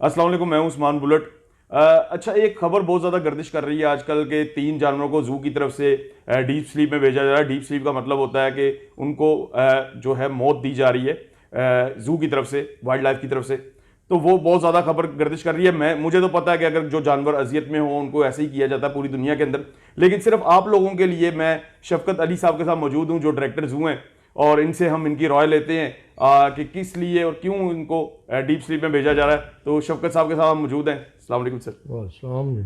अस्सलाम वालेकुम, मैं हूं उस्मान बुलेट। अच्छा, एक खबर बहुत ज़्यादा गर्दिश कर रही है आजकल के 3 जानवरों को जू की तरफ से डीप स्लीप में भेजा जा रहा है। डीप स्लीप का मतलब होता है कि उनको जो है मौत दी जा रही है जू की तरफ से, वाइल्ड लाइफ की तरफ से। तो वो बहुत ज़्यादा खबर गर्दिश कर रही है। मुझे तो पता है कि अगर जो जानवर अजियत में हो उनको ऐसे ही किया जाता है पूरी दुनिया के अंदर, लेकिन सिर्फ आप लोगों के लिए मैं शफकत अली साहब के साथ मौजूद हूँ जो डायरेक्टर जू हैं, और इनसे हम इनकी राय लेते हैं कि किस लिए और क्यों इनको डीप स्लीप में भेजा जा रहा है। तो शफकत साहब के साथ हम मौजूद हैं। अस्सलाम वालेकुम सर। अस्सलाम जी।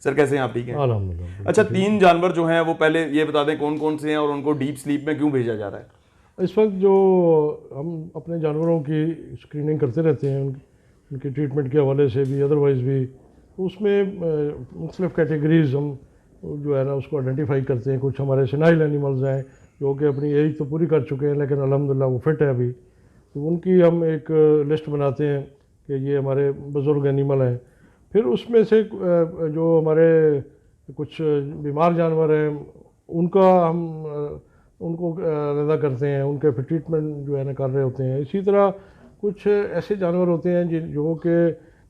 सर कैसे हैं आप? ठीक हैं? अल्हम्दुलिल्लाह। अच्छा, 3 जानवर जो हैं वो पहले ये बता दें कौन कौन से हैं और उनको डीप स्लीप में क्यों भेजा जा रहा है। इस वक्त जो हम अपने जानवरों की स्क्रीनिंग करते रहते हैं, उनके ट्रीटमेंट के हवाले से भी, अदरवाइज़ भी, तो उसमें मुख्तलिफ़ कैटेगरीज हम जो है ना उसको आइडेंटिफाई करते हैं। कुछ हमारे सेनाइल एनिमल्स हैं जो कि अपनी एज तो पूरी कर चुके हैं लेकिन अल्हम्दुलिल्लाह वो फिट है अभी, तो उनकी हम एक लिस्ट बनाते हैं कि ये हमारे बुज़ुर्ग एनिमल हैं। फिर उसमें से जो हमारे कुछ बीमार जानवर हैं उनका हम उनको अलहदा करते हैं, उनके फिर ट्रीटमेंट जो है ना कर रहे होते हैं। इसी तरह कुछ ऐसे जानवर होते हैं जो कि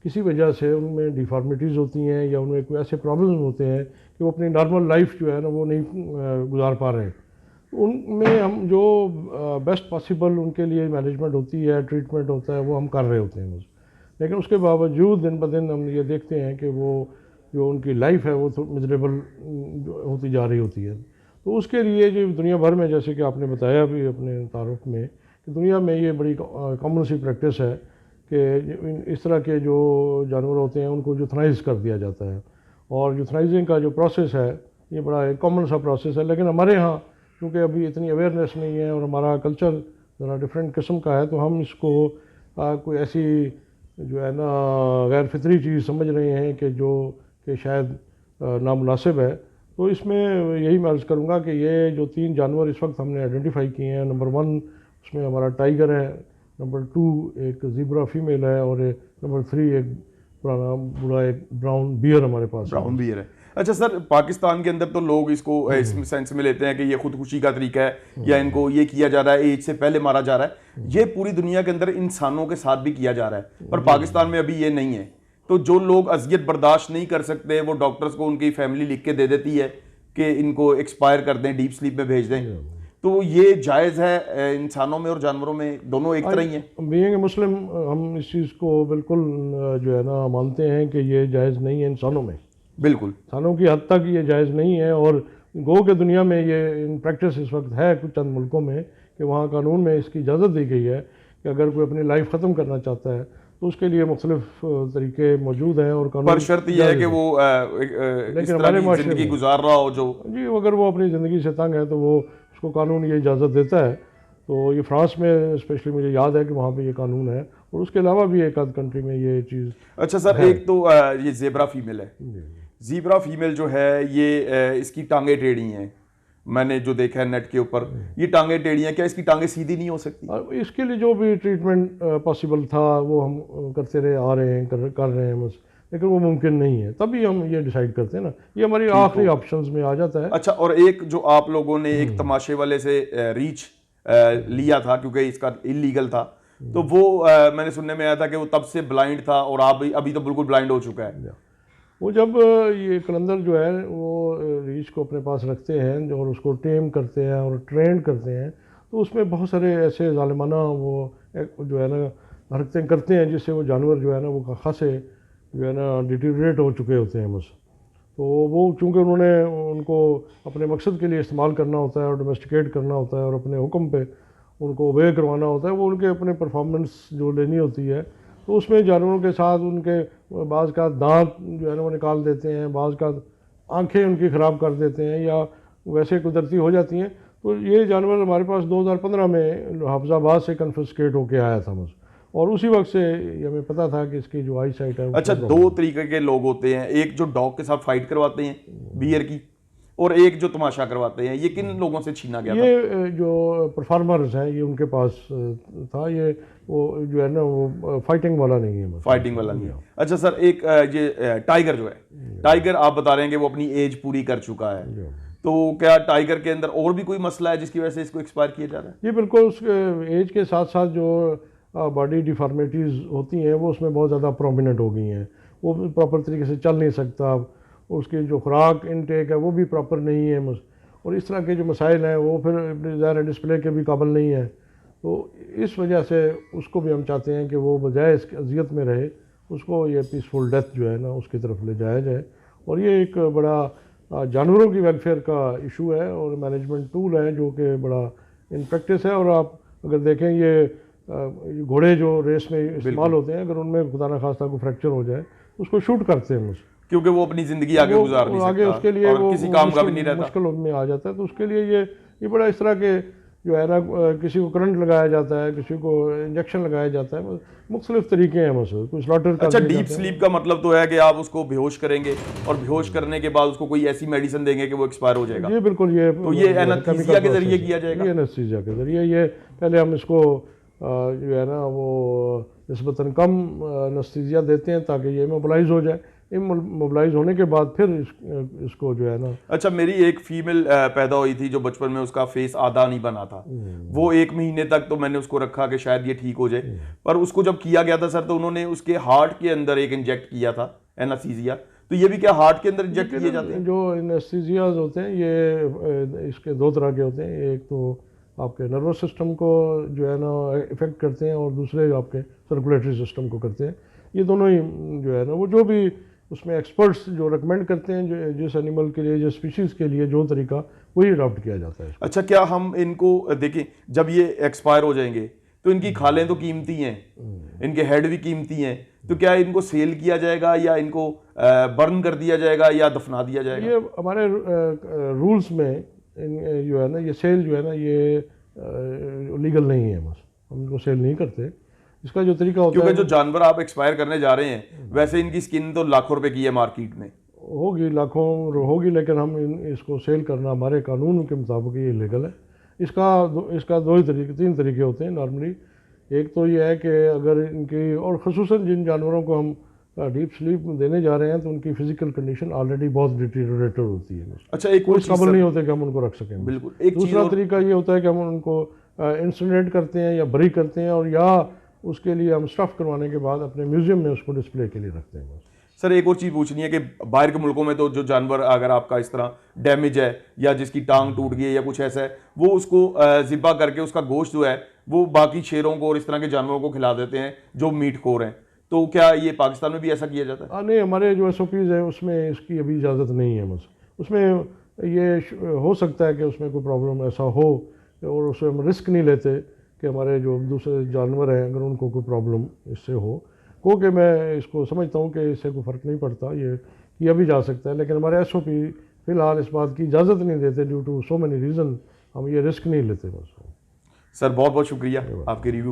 किसी वजह से उनमें डिफॉर्मिटीज़ होती हैं या उनमें कोई ऐसे प्रॉब्लम्स होते हैं कि वो अपनी नॉर्मल लाइफ जो है ना वो नहीं गुजार पा रहे। उनमें हम जो बेस्ट पॉसिबल उनके लिए मैनेजमेंट होती है, ट्रीटमेंट होता है, वो हम कर रहे होते हैं बस। लेकिन उसके बावजूद दिन ब दिन हम ये देखते हैं कि वो जो उनकी लाइफ है वो तो मिजरेबल होती जा रही होती है। तो उसके लिए जो दुनिया भर में, जैसे कि आपने बताया भी अपने तारुफ में, कि दुनिया में ये बड़ी कॉमन सी प्रैक्टिस है कि इस तरह के जो जानवर होते हैं उनको यूथनाइज कर दिया जाता है। और यूथनाइजिंग का जो प्रोसेस है ये बड़ा एक कॉमन सा प्रोसेस है, लेकिन हमारे यहाँ क्योंकि अभी इतनी अवेयरनेस नहीं है और हमारा कल्चर ज़रा डिफरेंट किस्म का है, तो हम इसको कोई ऐसी जो है ना गैर फितरी चीज़ समझ रहे हैं कि शायद नामुनासिब है। तो इसमें यही मैं अर्ज़ करूँगा कि ये जो 3 जानवर इस वक्त हमने आइडेंटिफाई किए हैं, नंबर 1 उसमें हमारा टाइगर है, नंबर 2 एक ज़ीब्रा फीमेल है, और नंबर 3 एक पुराना बूढ़ा एक ब्राउन बियर हमारे पास ब्राउन बियर है। अच्छा सर, पाकिस्तान के अंदर तो लोग इसको इस सेंस में लेते हैं कि ये खुदकुशी का तरीका है या इनको ये किया जा रहा है, एज से पहले मारा जा रहा है। ये पूरी दुनिया के अंदर इंसानों के साथ भी किया जा रहा है, पर पाकिस्तान में अभी ये नहीं है। तो जो लोग अजियत बर्दाश्त नहीं कर सकते वो डॉक्टर्स को उनकी फैमिली लिख के दे देती है कि इनको एक्सपायर कर दें, डीप स्लीप में भेज दें। तो ये जायज़ है इंसानों में और जानवरों में, दोनों एक तरह ही हैं? बीइंग मुस्लिम हम इस चीज़ को बिल्कुल जो है ना मानते हैं कि ये जायज़ नहीं है इंसानों में। बिल्कुल इंसानों की हद तक ये जायज़ नहीं है। और गो के दुनिया में ये इन प्रैक्टिस इस वक्त है कुछ चंद मुल्कों में कि वहाँ कानून में इसकी इजाज़त दी गई है कि अगर कोई अपनी लाइफ ख़त्म करना चाहता है तो उसके लिए मुख्तलिफ तरीके मौजूद हैं और कानून, पर शर्त यह है कि वो इस तरह की जिंदगी गुजार रहा हो जो जी, अगर वो अपनी ज़िंदगी से तंग है तो वो उसको कानून ये इजाज़त देता है। तो ये फ्रांस में स्पेशली मुझे याद है कि वहाँ पे ये कानून है, और उसके अलावा भी एक आध कंट्री में ये चीज़। अच्छा सर, एक तो ये ज़ेब्रा फीमेल है। ज़ीब्रा फीमेल जो है ये इसकी टांगे टेढ़ी हैं, मैंने जो देखा है नेट के ऊपर, ये टांगे टेढ़ी हैं। क्या इसकी टांगे सीधी नहीं हो सकती? इसके लिए जो भी ट्रीटमेंट पॉसिबल था वो हम करते रहे आ रहे हैं, कर रहे हैं बस, लेकिन वो मुमकिन नहीं है। तभी हम ये डिसाइड करते हैं ना, ये हमारी आखिरी ऑप्शंस में आ जाता है। अच्छा, और एक जो आप लोगों ने एक तमाशे वाले से रीच लिया था क्योंकि इसका इलीगल था, तो वो मैंने सुनने में आया था कि वो तब से ब्लाइंड था और आप अभी तो बिल्कुल ब्लाइंड हो चुका है। वो जब ये कलंदर जो है वो रीछ को अपने पास रखते हैं और उसको टेम करते हैं और ट्रेन करते हैं, तो उसमें बहुत सारे ऐसे ज़ालिमाना वो जो है ना हरकतें करते हैं जिससे वो जानवर जो है ना वो खासे जो है ना डिटीरिएट हो चुके होते हैं बस। तो वो चूँकि उन्होंने उनको अपने मकसद के लिए इस्तेमाल करना होता है और डोमेस्टिकेट करना होता है और अपने हुक्म पे उनको ओबे करवाना होता है, वो उनके अपने परफॉर्मेंस जो लेनी होती है, तो उसमें जानवरों के साथ उनके बाज़ का दांत जो है ना वो निकाल देते हैं, बाज़ का आंखें उनकी ख़राब कर देते हैं या वैसे कुदरती हो जाती हैं। तो ये जानवर हमारे पास 2015 में हाफिज़ाबाद से कन्फिस्केट होके आया था मुझे, और उसी वक्त से हमें पता था कि इसकी जो आई साइट है। अच्छा, 2 तरीके के लोग होते हैं, एक जो डॉग के साथ फाइट करवाते हैं बियर की, और एक जो तमाशा करवाते हैं। ये किन लोगों से छीना गया था? ये जो परफॉर्मर्स हैं ये उनके पास था, ये वो जो है ना वो फाइटिंग वाला नहीं है, फाइटिंग वाला नहीं है। अच्छा सर, एक ये टाइगर जो है, टाइगर आप बता रहे हैं कि वो अपनी एज पूरी कर चुका है, तो क्या टाइगर के अंदर और भी कोई मसला है जिसकी वजह से इसको एक्सपायर किया जा रहा है? ये बिल्कुल उसके एज के साथ साथ जो बॉडी डिफॉर्मिटीज़ होती हैं वो उसमें बहुत ज़्यादा प्रोमिनेंट हो गई हैं, वो प्रॉपर तरीके से चल नहीं सकता, उसकी जो खुराक इनटेक है वो भी प्रॉपर नहीं है, और इस तरह के जो मसाइल हैं वो फिर ज़ाहिर डिस्प्ले के भी काबिल नहीं है। तो इस वजह से उसको भी हम चाहते हैं कि वो बजाय इसकी अजियत में रहे, उसको ये पीसफुल डेथ जो है ना उसकी तरफ ले जाया जाए। और ये एक बड़ा जानवरों की वेलफेयर का इशू है और मैनेजमेंट टूल है जो कि बड़ा इन प्रैक्टिस है। और आप अगर देखें ये घोड़े जो रेस में इस्तेमाल होते हैं, अगर उनमें खुदा न खास्ता को फ्रैक्चर हो जाए तो उसको शूट करते हैं क्योंकि वो अपनी ज़िंदगी आगे गुजार नहीं सकता, आगे उसके लिए और वो किसी काम का भी नहीं रहता, मुश्किल में आ जाता है। तो उसके लिए ये बड़ा इस तरह के जो है ना, किसी को करंट लगाया जाता है, किसी को इंजेक्शन लगाया जाता है, मुख्तलिफ तरीके हैं मसले कोई स्लॉटर का। अच्छा, डीप स्लीप का मतलब तो है कि आप उसको बेहोश करेंगे और बेहोश करने के बाद उसको कोई ऐसी मेडिसिन देंगे कि वो एक्सपायर हो जाएगा। जी बिल्कुल, ये तो ये एनेस्थीसिया के जरिए किया जाएगा। ये एनेस्थीसिया के जरिए, ये पहले हम इसको जो है ना वो निस्बतन कम एनेस्थीसिया देते हैं ताकि ये मोबिलाइज हो जाए। मोबिलाइज होने के बाद फिर इसको जो है ना। अच्छा, मेरी एक फीमेल पैदा हुई थी जो बचपन में उसका फेस आधा नहीं बना था, वो 1 महीने तक तो मैंने उसको रखा कि शायद ये ठीक हो जाए, पर उसको जब किया गया था सर तो उन्होंने उसके हार्ट के अंदर एक इंजेक्ट किया था एनेस्थीसिया। तो ये भी क्या हार्ट के अंदर इंजेक्ट किए जाते हैं? जो एनेस्थीसियाज होते हैं ये इसके 2 तरह के होते हैं, एक तो आपके नर्वस सिस्टम को जो है ना इफेक्ट करते हैं और दूसरे आपके सर्कुलेटरी सिस्टम को करते हैं। ये दोनों ही जो है ना वो जो भी उसमें एक्सपर्ट्स जो रिकमेंड करते हैं, जो जिस एनिमल के लिए, जिस स्पीशीज़ के लिए जो तरीका वही अडॉप्ट किया जाता है। अच्छा, क्या हम इनको देखें जब ये एक्सपायर हो जाएंगे तो इनकी खालें तो कीमती हैं, इनके हेड भी कीमती हैं, तो क्या इनको सेल किया जाएगा या इनको बर्न कर दिया जाएगा या दफना दिया जाएगा? ये हमारे रूल्स में जो है ना ये सेल जो है ना ये लीगल नहीं है, बस हम इनको सेल नहीं करते। इसका जो तरीका होता है, क्योंकि जो जानवर आप एक्सपायर करने जा रहे हैं वैसे इनकी स्किन तो लाखों रुपए की है मार्केट में, होगी लाखों होगी, लेकिन हम इसको सेल करना हमारे कानून के मुताबिक ये इलीगल है। इसका 3 तरीके होते हैं नॉर्मली। एक तो ये है कि अगर इनकी, और ख़ुसूसन जिन जानवरों को हम डीप स्लीप देने जा रहे हैं तो उनकी फिजिकल कंडीशन ऑलरेडी बहुत डिटीरियोरेटेड होती है। अच्छा, एक कोई काबिल नहीं होते कि हम उनको रख सकें। बिल्कुल। एक दूसरा तरीका ये होता है कि हम उनको इंसिनरेट करते हैं या बरी करते हैं, और या उसके लिए हम स्टफ़ करवाने के बाद अपने म्यूजियम में उसको डिस्प्ले के लिए रखते हैं। सर एक और चीज़ पूछनी है कि बाहर के मुल्कों में तो जो जानवर अगर आपका इस तरह डैमेज है या जिसकी टांग टूट गई है या कुछ ऐसा है, वो उसको ज़िब्बा करके उसका गोश्त जो है वो बाकी शेरों को और इस तरह के जानवरों को खिला देते हैं जो मीट खोर हैं। तो क्या ये पाकिस्तान में भी ऐसा किया जाता है? नहीं, हमारे जो SOPs है उसमें इसकी अभी इजाज़त नहीं है। बस उसमें ये हो सकता है कि उसमें कोई प्रॉब्लम ऐसा हो, और उसमें हम रिस्क नहीं लेते कि हमारे जो दूसरे जानवर हैं अगर उनको कोई प्रॉब्लम इससे हो। क्योंकि मैं इसको समझता हूँ कि इससे कोई फ़र्क नहीं पड़ता, ये किया भी जा सकता है, लेकिन हमारे SOP फ़िलहाल इस बात की इजाज़त नहीं देते due to so many reason. हम ये रिस्क नहीं लेते बस। सर बहुत बहुत शुक्रिया आपके रिव्यू का।